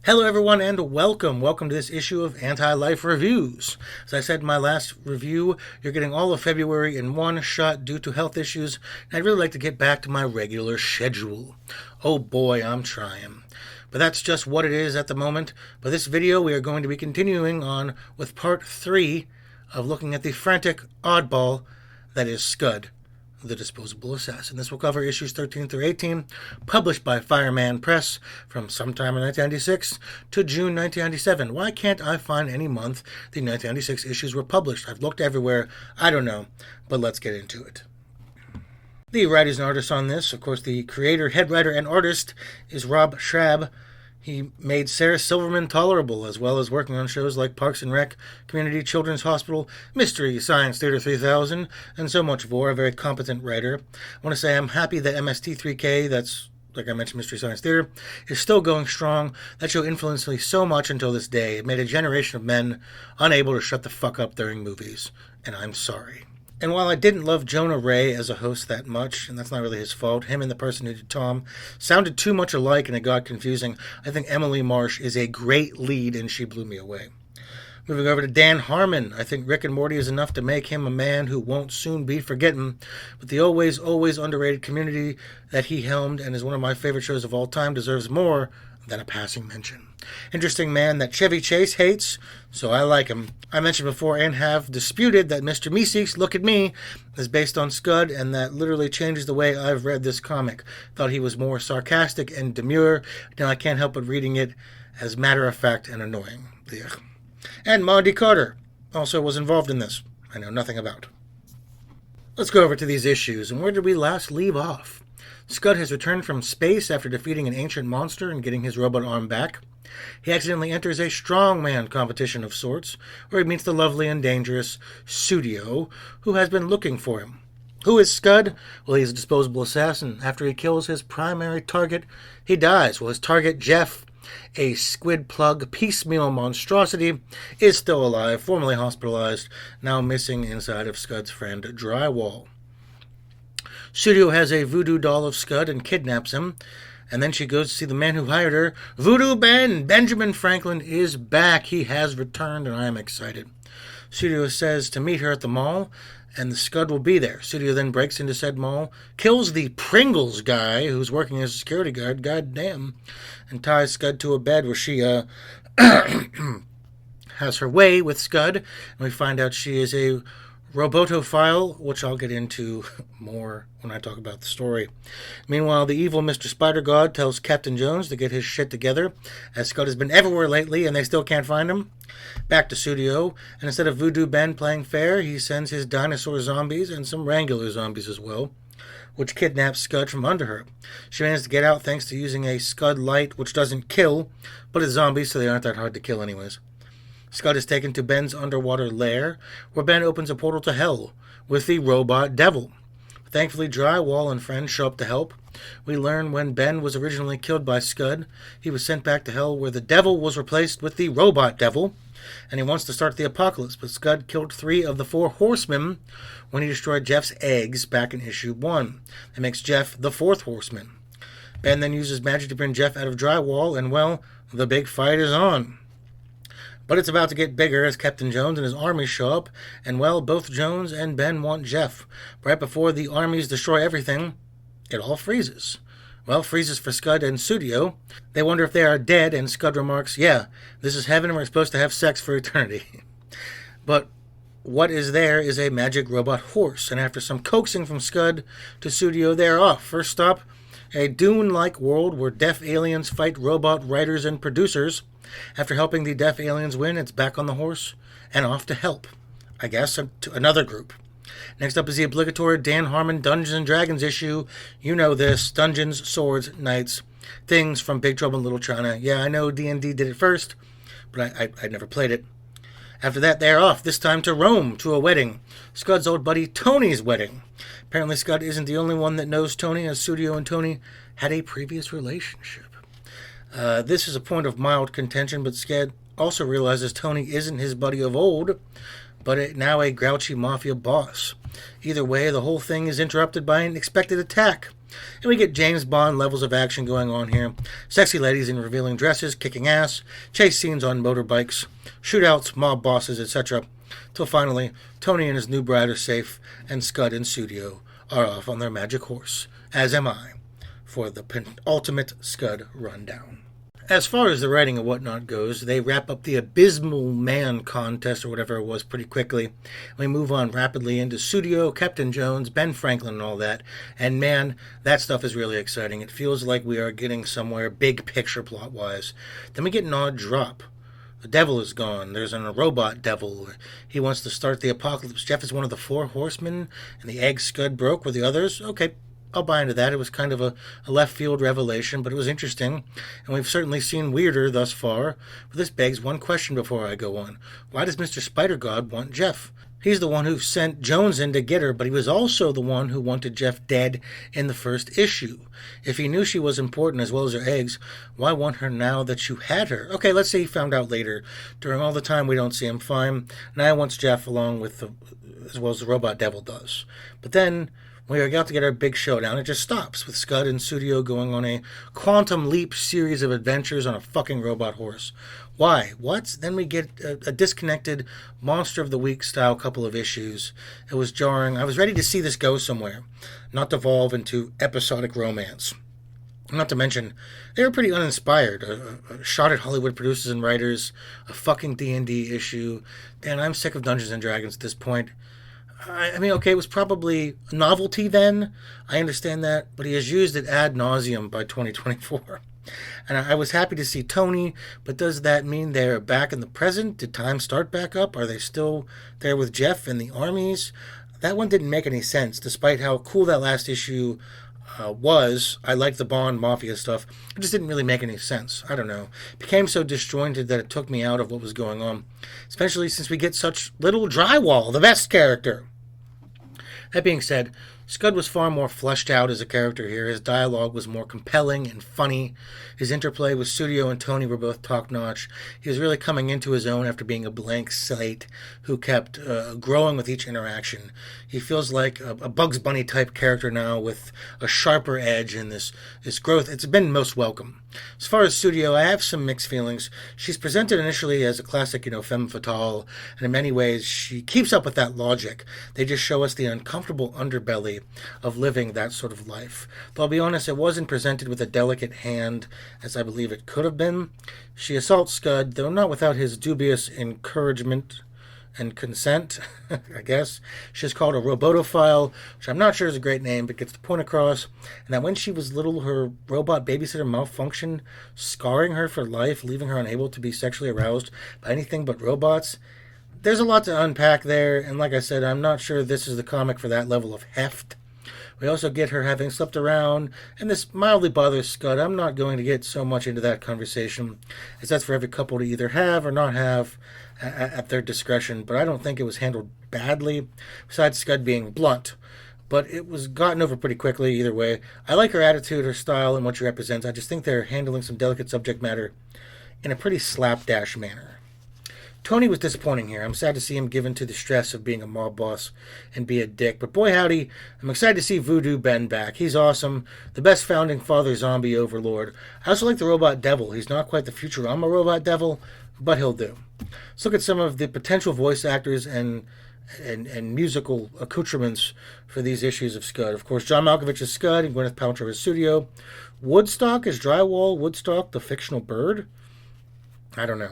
Hello everyone and welcome to this issue of Anti-Life Reviews. As I said in my last review, you're getting all of February in one shot due to health issues, and I'd really like to get back to my regular schedule. Oh boy, I'm trying. But that's just what it is at the moment. But this video we are going to be continuing on with part 3 of looking at the frantic oddball that is Scud, the Disposable Assassin. This will cover issues 13 through 18, published by Fireman Press from sometime in 1996 to June 1997. Why can't I find any month the 1996 issues were published? I've looked everywhere. I don't know, but let's get into it. The writers and artists on this, of course, the creator, head writer, and artist is Rob Schrab. He made Sarah Silverman tolerable, as well as working on shows like Parks and Rec, Community Children's Hospital, Mystery Science Theater 3000, and so much more. A very competent writer. I want to say I'm happy that MST3K, that's, like I mentioned, Mystery Science Theater, is still going strong. That show influenced me so much until this day. It made a generation of men unable to shut the fuck up during movies, and I'm sorry. And while I didn't love Jonah Ray as a host that much, and that's not really his fault, him and the person who did Tom sounded too much alike and it got confusing. I think Emily Marsh is a great lead and she blew me away. Moving over to Dan Harmon, I think Rick and Morty is enough to make him a man who won't soon be forgotten, but the always underrated Community that he helmed and is one of my favorite shows of all time deserves more than a passing mention. Interesting man that Chevy Chase hates, so I like him. I mentioned before and have disputed that Mr. Misc's Look at Me is based on Scud, and that literally changes the way I've read this comic. Thought he was more sarcastic and demure. Now I can't help but reading it as matter of fact and annoying. Ugh. And Monty Carter also was involved in this. I know nothing about. Let's go over to these issues, and where did we last leave off? Scud has returned from space after defeating an ancient monster and getting his robot arm back. He accidentally enters a strongman competition of sorts, where he meets the lovely and dangerous Studio, who has been looking for him. Who is Scud? Well, he's a disposable assassin. After he kills his primary target, he dies. Well, his target, Jeff, a squid plug piecemeal monstrosity, is still alive, formerly hospitalized, now missing inside of Scud's friend Drywall. Studio has a voodoo doll of Scud and kidnaps him, and then she goes to see the man who hired her. Voodoo Ben! Benjamin Franklin is back. He has returned, and I am excited. Studio says to meet her at the mall, and the Scud will be there. Studio then breaks into said mall, kills the Pringles guy who's working as a security guard, goddamn, and ties Scud to a bed where she has her way with Scud, and we find out she is a robotophile, which I'll get into more when I talk about the story. Meanwhile, the evil Mr. Spider-God tells Captain Jones to get his shit together, as Scud has been everywhere lately and they still can't find him. Back to Studio, and instead of Voodoo Ben playing fair, he sends his dinosaur zombies and some regular zombies as well, which kidnaps Scud from under her. She manages to get out thanks to using a Scud light, which doesn't kill, but it's zombies, so they aren't that hard to kill anyways. Scud is taken to Ben's underwater lair, where Ben opens a portal to hell with the robot devil. Thankfully, Drywall and friends show up to help. We learn when Ben was originally killed by Scud, he was sent back to hell where the devil was replaced with the robot devil, and he wants to start the apocalypse, but Scud killed 3 of the 4 horsemen when he destroyed Jeff's eggs back in issue 1. That makes Jeff the 4th horseman. Ben then uses magic to bring Jeff out of Drywall, and well, the big fight is on. But it's about to get bigger as Captain Jones and his army show up, and well, both Jones and Ben want Jeff. Right before the armies destroy everything, it all freezes. Well, freezes for Scud and Studio. They wonder if they are dead, and Scud remarks, yeah, this is heaven and we're supposed to have sex for eternity. But what is there is a magic robot horse, and after some coaxing from Scud to Studio, they're off. First stop, a Dune-like world where deaf aliens fight robot writers and producers. After helping the deaf aliens win, it's back on the horse and off to help, I guess, to another group. Next up is the obligatory Dan Harmon Dungeons & Dragons issue. You know this. Dungeons, swords, knights, things from Big Trouble in Little China. Yeah, I know D&D did it first, but I'd never played it. After that, they're off, this time to Rome, to a wedding. Scud's old buddy Tony's wedding. Apparently, Scud isn't the only one that knows Tony, as Studio and Tony had a previous relationship. This is a point of mild contention, but Scud also realizes Tony isn't his buddy of old, but now a grouchy mafia boss. Either way, the whole thing is interrupted by an expected attack. And we get James Bond levels of action going on here. Sexy ladies in revealing dresses, kicking ass, chase scenes on motorbikes, shootouts, mob bosses, etc. Till finally, Tony and his new bride are safe, and Scud and Studio are off on their magic horse, as am I, for the penultimate Scud rundown. As far as the writing and whatnot goes, they wrap up the Abysmal Man contest or whatever it was pretty quickly. We move on rapidly into Studio, Captain Jones, Ben Franklin and all that. And man, that stuff is really exciting. It feels like we are getting somewhere big picture plot-wise. Then we get an odd drop. The devil is gone. There's a robot devil. He wants to start the apocalypse. Jeff is one of the 4 horsemen, and the egg Scud broke with the others. Okay, I'll buy into that. It was kind of a left field revelation, but it was interesting, and we've certainly seen weirder thus far. But this begs one question before I go on. Why does Mr. Spider-God want Jeff? He's the one who sent Jones in to get her, but he was also the one who wanted Jeff dead in the first issue. If he knew she was important as well as her eggs, why want her now that you had her? Okay, let's say he found out later. During all the time we don't see him, fine. Now he wants Jeff along with as well as the robot devil does. But then we are about to get our big showdown. It just stops with Scud and Studio going on a quantum leap series of adventures on a fucking robot horse. Why? What? Then we get a disconnected Monster of the Week style couple of issues. It was jarring. I was ready to see this go somewhere, not devolve into episodic romance. Not to mention, they were pretty uninspired. A shot at Hollywood producers and writers, a fucking D&D issue. And I'm sick of Dungeons & Dragons at this point. I mean, okay, it was probably a novelty then. I understand that. But he has used it ad nauseum by 2024. And I was happy to see Tony, but does that mean they're back in the present? Did time start back up? Are they still there with Jeff and the armies? That one didn't make any sense, despite how cool that last issue was. I liked the Bond Mafia stuff. It just didn't really make any sense. I don't know. It became so disjointed that it took me out of what was going on, especially since we get such little Drywall, the best character. That being said, Scud was far more fleshed out as a character here. His dialogue was more compelling and funny. His interplay with Studio and Tony were both top-notch. He was really coming into his own after being a blank slate who kept growing with each interaction. He feels like a Bugs Bunny-type character now with a sharper edge and this growth. It's been most welcome. As far as Studio, I have some mixed feelings. She's presented initially as a classic, femme fatale, and in many ways she keeps up with that logic. They just show us the uncomfortable underbelly of living that sort of life. Though I'll be honest, it wasn't presented with a delicate hand as I believe it could have been. She assaults Scud, though not without his dubious encouragement and consent, I guess. She's called a robotophile, which I'm not sure is a great name, but gets the point across. And that when she was little, her robot babysitter malfunctioned, scarring her for life, leaving her unable to be sexually aroused by anything but robots. There's a lot to unpack there, and like I said, I'm not sure this is the comic for that level of heft. We also get her having slept around, and this mildly bothers Scud. I'm not going to get so much into that conversation, as that's for every couple to either have or not have at their discretion, but I don't think it was handled badly, besides Scud being blunt. But it was gotten over pretty quickly either way. I like her attitude, her style, and what she represents. I just think they're handling some delicate subject matter in a pretty slapdash manner. Tony was disappointing here. I'm sad to see him given to the stress of being a mob boss and be a dick. But boy howdy, I'm excited to see Voodoo Ben back. He's awesome. The best founding father zombie overlord. I also like the robot devil. He's not quite the Futurama robot devil, but he'll do. Let's look at some of the potential voice actors and musical accoutrements for these issues of Scud. Of course, John Malkovich is Scud and Gwyneth Paltrow is Studio. Woodstock is Drywall. Woodstock, the fictional bird? I don't know.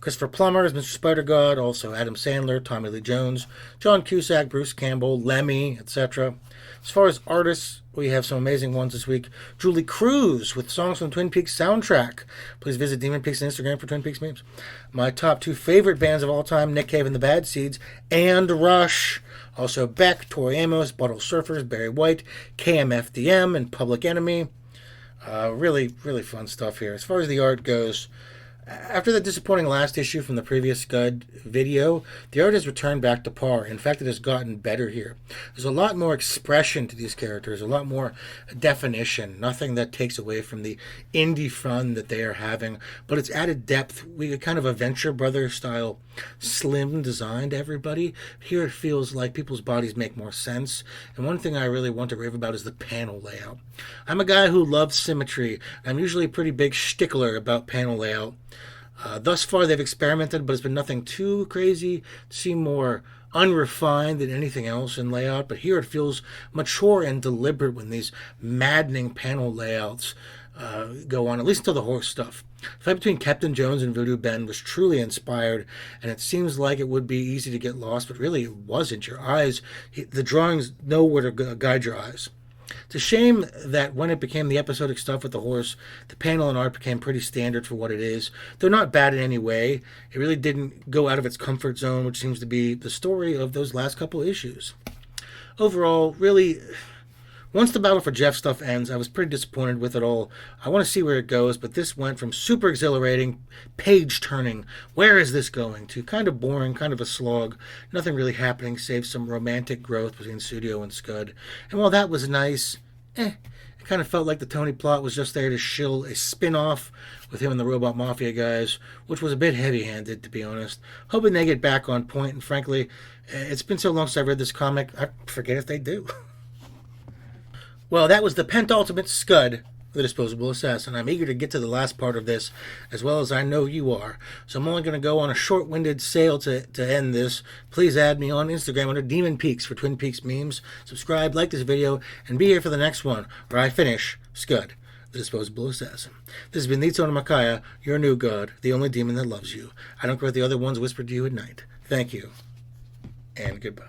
Christopher Plummer is Mr. Spider-God, also Adam Sandler, Tommy Lee Jones, John Cusack, Bruce Campbell, Lemmy, etc. As far as artists, we have some amazing ones this week. Julie Cruz with songs from the Twin Peaks soundtrack. Please visit DemonPeaks on Instagram for Twin Peaks memes. My top 2 favorite bands of all time, Nick Cave and the Bad Seeds, and Rush. Also Beck, Tori Amos, Bottle Surfers, Barry White, KMFDM, and Public Enemy. Really, really fun stuff here. As far as the art goes, After the disappointing last issue from the previous Scud video, the art has returned back to par. In fact, it has gotten better here. There's a lot more expression to these characters, a lot more definition, nothing that takes away from the indie fun that they are having, but it's added depth. We get kind of a Venture Brothers style slim design to everybody. Here it feels like people's bodies make more sense, and one thing I really want to rave about is the panel layout. I'm a guy who loves symmetry. I'm usually a pretty big stickler about panel layout. Thus far, they've experimented, but it's been nothing too crazy. It seemed more unrefined than anything else in layout, but here it feels mature and deliberate when these maddening panel layouts go on, at least until the horse stuff. The fight between Captain Jones and Voodoo Ben was truly inspired, and it seems like it would be easy to get lost, but really it wasn't. Your eyes, the drawings know where to guide your eyes. It's a shame that when it became the episodic stuff with the horse, the panel and art became pretty standard for what it is. They're not bad in any way. It really didn't go out of its comfort zone, which seems to be the story of those last couple issues. Overall, really, once the Battle for Jeff stuff ends, I was pretty disappointed with it all. I want to see where it goes, but this went from super exhilarating, page-turning, where is this going, to kind of boring, kind of a slog. Nothing really happening, save some romantic growth between Studio and Scud. And while that was nice, it kind of felt like the Tony plot was just there to shill a spin-off with him and the Robot Mafia guys, which was a bit heavy-handed, to be honest. Hoping they get back on point, and frankly, it's been so long since I've read this comic, I forget if they do. Well, that was the penultimate Scud, the Disposable Assassin. I'm eager to get to the last part of this, as well as I know you are. So I'm only going to go on a short-winded sail to end this. Please add me on Instagram under DemonPeaks for Twin Peaks memes. Subscribe, like this video, and be here for the next one, where I finish Scud, the Disposable Assassin. This has been the Tona Makaya, your new god, the only demon that loves you. I don't care what the other ones whisper to you at night. Thank you, and goodbye.